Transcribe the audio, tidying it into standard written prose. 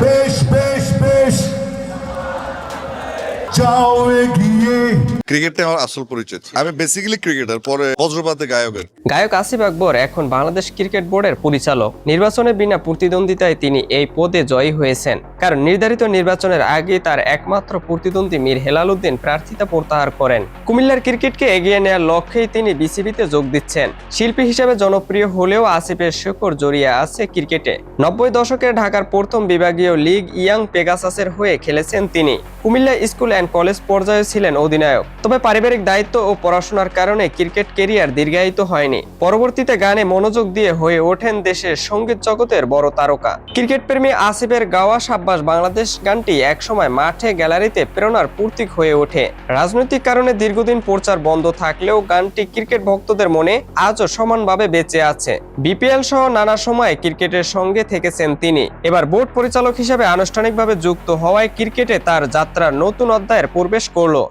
বেশ বেশ বেশ যাও এগিয়ে। ক্রিকেটটা আমার আসল পরিচয়। আমি বেসিক্যালি ক্রিকেটার, পরে বজ্রপাতে গায়কের। গায়ক আসিফ আকবর এখন বাংলাদেশ ক্রিকেট বোর্ডের পরিচালক। নির্বাচনে বিনা প্রতিদ্বন্দ্বিতায় তিনি এই পদে জয়ী হয়েছেন, কারণ নির্ধারিত নির্বাচনের আগে তার একমাত্র প্রতিদ্বন্দ্বী মীর হেলাল উদ্দিন প্রার্থিতা প্রত্যাহার করেন। কুমিল্লার ক্রিকেটকে এগিয়ে নেওয়ার লক্ষ্যেই তিনি বিসিবিতে যোগ দিচ্ছেন। শিল্পী হিসেবে জনপ্রিয় হলেও আসিফের শেকড় জড়িয়ে আছে ক্রিকেটে। 90 দশকের ঢাকার প্রথম বিভাগীয় লীগ ইয়াং পেগাসাসের হয়ে খেলেছেন তিনি। কুমিল্লা স্কুল অ্যান্ড কলেজ পর্যায়ে ছিলেন অধিনায়ক। তবে পারিবারিক দায়িত্ব ও পড়াশোনার কারণে ক্রিকেট ক্যারিয়ার দীর্ঘায়িত হয়নি। পরবর্তীতে গানে মনোযোগ দিয়ে হয়ে ওঠেন দেশের সঙ্গীত জগতের বড় তারকা। ক্রিকেট প্রেমী আসিফের গাওয়া সাব্বাস বাংলাদেশ গানটি একসময় মাঠে গ্যালারিতে প্রেরণার প্রতীক হয়ে ওঠে। রাজনৈতিক কারণে দীর্ঘদিন প্রচার বন্ধ থাকলেও গানটি ক্রিকেট ভক্তদের মনে আজও সমানভাবে বেঁচে আছে। বিপিএল সহ নানা সময়ে ক্রিকেটের সঙ্গে থেকেছেন তিনি। এবার বোর্ড পরিচালক হিসেবে আনুষ্ঠানিকভাবে যুক্ত হওয়ায় ক্রিকেটে তার যাত্রার নতুন অধ্যায়ের প্রবেশ করলো।